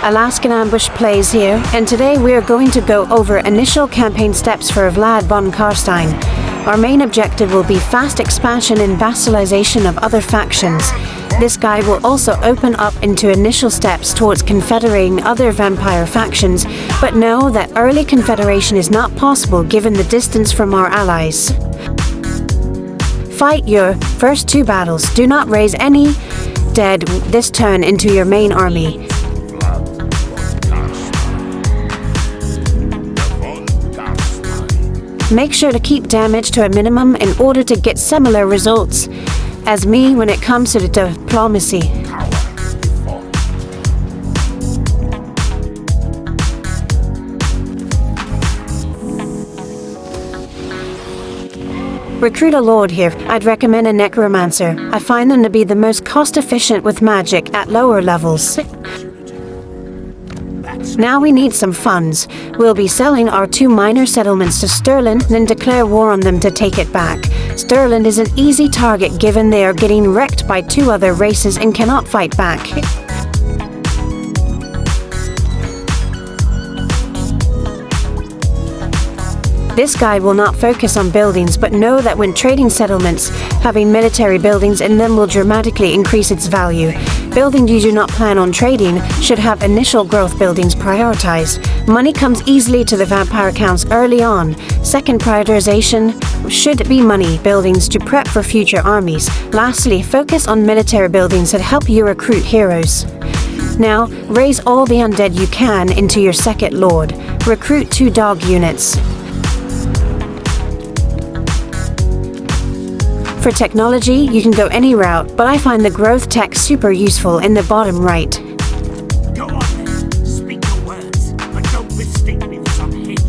Alaskan Ambush plays here, and today we are going to go over initial campaign steps for Vlad Von Carstein. Our main objective will be fast expansion and vassalization of other factions. This guide will also open up into initial steps towards confederating other vampire factions, but know that early confederation is not possible given the distance from our allies. Fight your first 2 battles. Do not raise any dead this turn into your main army. Make sure to keep damage to a minimum in order to get similar results as me when it comes to the diplomacy. Recruit a lord here. I'd recommend a necromancer. I find them to be the most cost efficient with magic at lower levels. Now we need some funds. We'll be selling our 2 minor settlements to Sterling, then declare war on them to take it back. Sterling is an easy target given they are getting wrecked by 2 other races and cannot fight back. This guide will not focus on buildings, but know that when trading settlements, having military buildings in them will dramatically increase its value. Buildings you do not plan on trading should have initial growth buildings prioritized. Money comes easily to the vampire counts early on. Second prioritization should be money buildings to prep for future armies. Lastly, focus on military buildings that help you recruit heroes. Now, raise all the undead you can into your second lord. Recruit 2 dog units. For technology, you can go any route, but I find the growth tech super useful in the bottom right. Go on then, speak your words, but don't mistake me for some hate.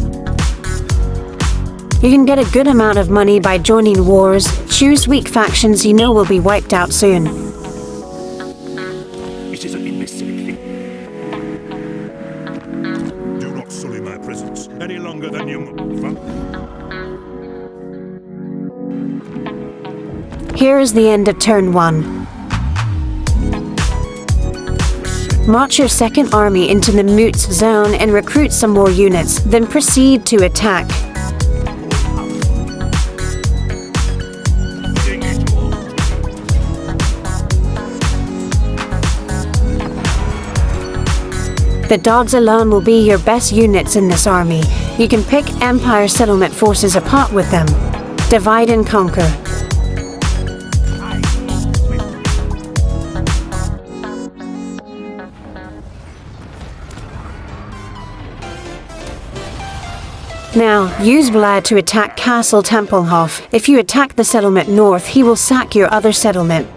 You can get a good amount of money by joining wars. Choose weak factions you know will be wiped out soon. It is an imbecile thing. Do not sully my presence any longer than you must. Here is the end of turn 1. March your second army into the Moots zone and recruit some more units, then proceed to attack. The dogs alone will be your best units in this army. You can pick Empire settlement forces apart with them. Divide and conquer. Now, use Vlad to attack Castle Tempelhof. If you attack the settlement north, he will sack your other settlement.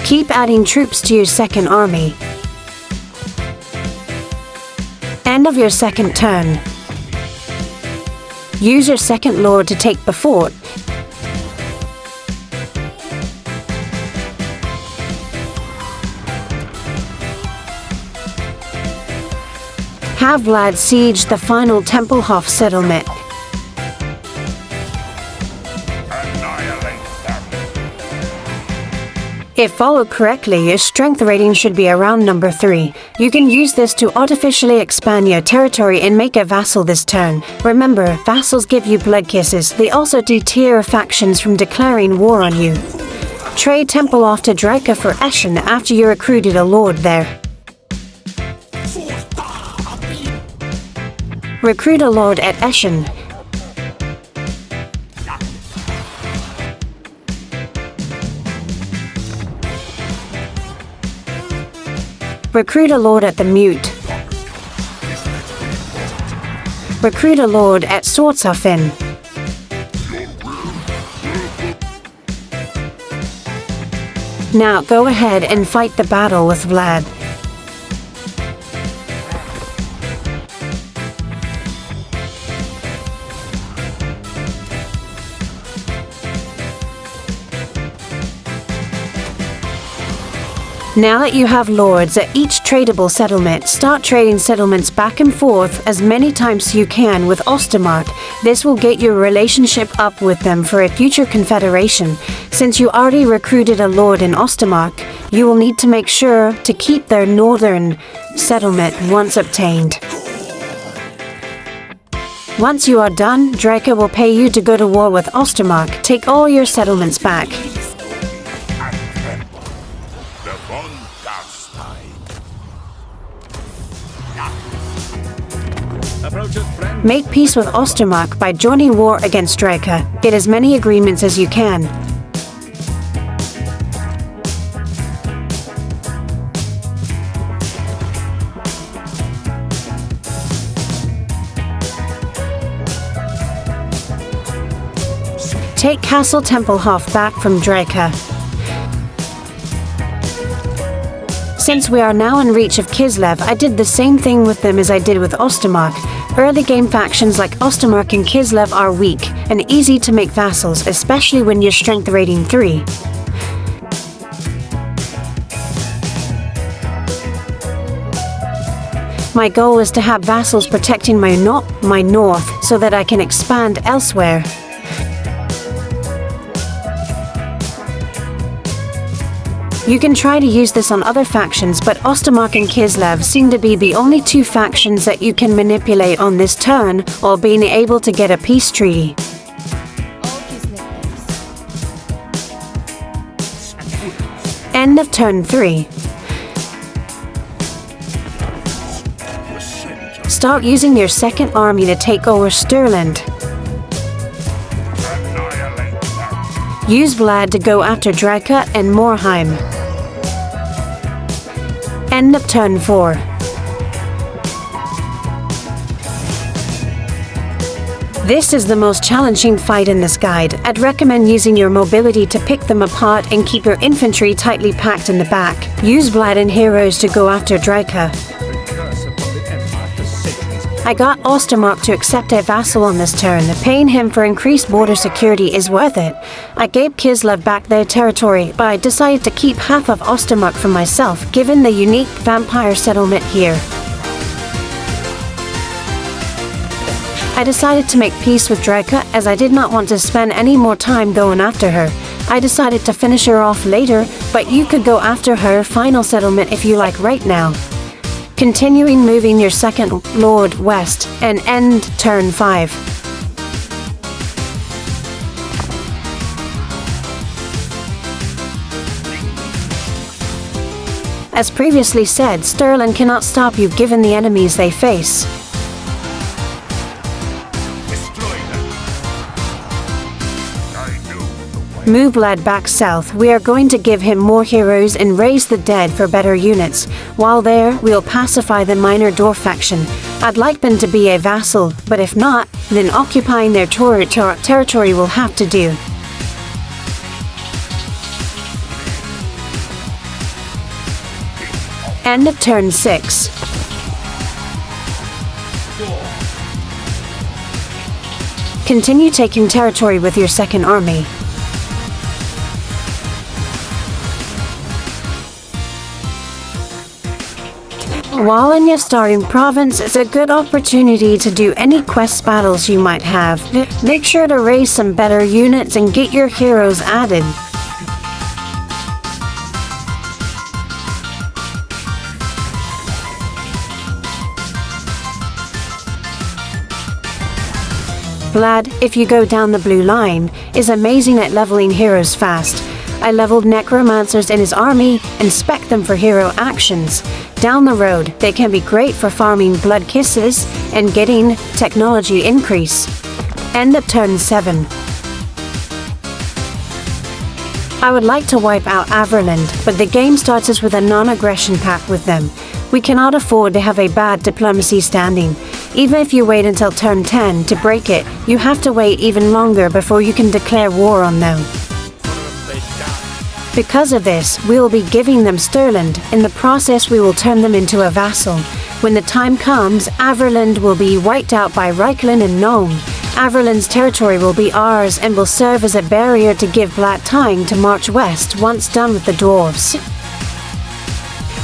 Keep adding troops to your second army. End of your second turn. Use your second lord to take the fort. Have Vlad siege the final Tempelhof settlement. If followed correctly, your strength rating should be around number 3. You can use this to artificially expand your territory and make a vassal this turn. Remember, vassals give you blood kisses. They also deter factions from declaring war on you. Trade Tempelhof to Draca for Eschen after you recruited a lord there. Recruit a lord at Eschen. Recruit a lord at the Mute. Recruit a lord at Swordshofen. Now go ahead and fight the battle with Vlad. Now that you have lords at each tradable settlement, start trading settlements back and forth as many times as you can with Ostermark. This will get your relationship up with them for a future confederation. Since you already recruited a lord in Ostermark, you will need to make sure to keep their northern settlement once obtained. Once you are done, Draca will pay you to go to war with Ostermark. Take all your settlements back. The Von Carstein. Make peace with Ostermark by joining war against Draca. Get as many agreements as you can. Take Castle Tempelhof back from Draca. Since we are now in reach of Kislev, I did the same thing with them as I did with Ostermark. Early game factions like Ostermark and Kislev are weak and easy to make vassals, especially when you're strength rating 3. My goal is to have vassals protecting my north so that I can expand elsewhere. You can try to use this on other factions, but Ostermark and Kislev seem to be the only two factions that you can manipulate on this turn, while being able to get a peace treaty. End of turn 3. Start using your second army to take over Stirland. Use Vlad to go after Draca and Morheim. End of turn 4. This is the most challenging fight in this guide. I'd recommend using your mobility to pick them apart and keep your infantry tightly packed in the back. Use Vlad and heroes to go after Draca. I got Ostermark to accept a vassal on this turn. Paying him for increased border security is worth it. I gave Kislev back their territory, but I decided to keep half of Ostermark for myself, given the unique vampire settlement here. I decided to make peace with Draca as I did not want to spend any more time going after her. I decided to finish her off later, but you could go after her final settlement if you like right now. Continuing moving your second lord west and end turn 5. As previously said, Stirland cannot stop you given the enemies they face. Move Vlad back south. We are going to give him more heroes and raise the dead for better units. While there, we'll pacify the minor dwarf faction. I'd like them to be a vassal, but if not, then occupying their territory will have to do. End of turn 6. Continue taking territory with your second army. While in your starting province, it's a good opportunity to do any quest battles you might have. Make sure to raise some better units and get your heroes added. Vlad, if you go down the blue line, is amazing at leveling heroes fast. I leveled necromancers in his army and spec them for hero actions. Down the road, they can be great for farming blood kisses and getting technology increase. End of turn 7. I would like to wipe out Averland, but the game starts us with a non-aggression pact with them. We cannot afford to have a bad diplomacy standing. Even if you wait until turn 10 to break it, you have to wait even longer before you can declare war on them. Because of this, we will be giving them Stirland. In the process, we will turn them into a vassal. When the time comes, Averland will be wiped out by Reichlin and Nome. Averland's territory will be ours and will serve as a barrier to give Vlad time to march west once done with the dwarves.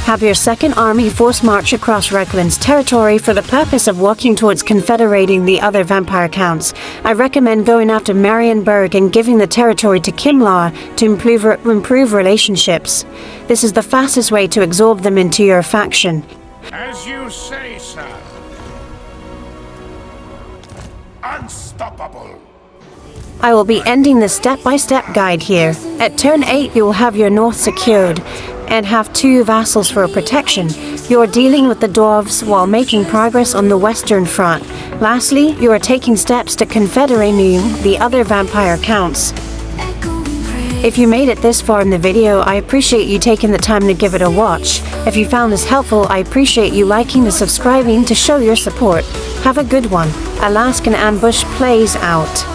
Have your second army force march across Reikland's territory for the purpose of working towards confederating the other vampire counts. I recommend going after Marienburg and giving the territory to Kimlar to improve relationships. This is the fastest way to absorb them into your faction. As you say, sir. Unstoppable. I will be ending the step-by-step guide here. At turn 8 you will have your north secured, and have 2 vassals for protection. You are dealing with the dwarves while making progress on the western front. Lastly, you are taking steps to confederating the other vampire counts. If you made it this far in the video, I appreciate you taking the time to give it a watch. If you found this helpful, I appreciate you liking and subscribing to show your support. Have a good one. Alaskan Ambush plays out.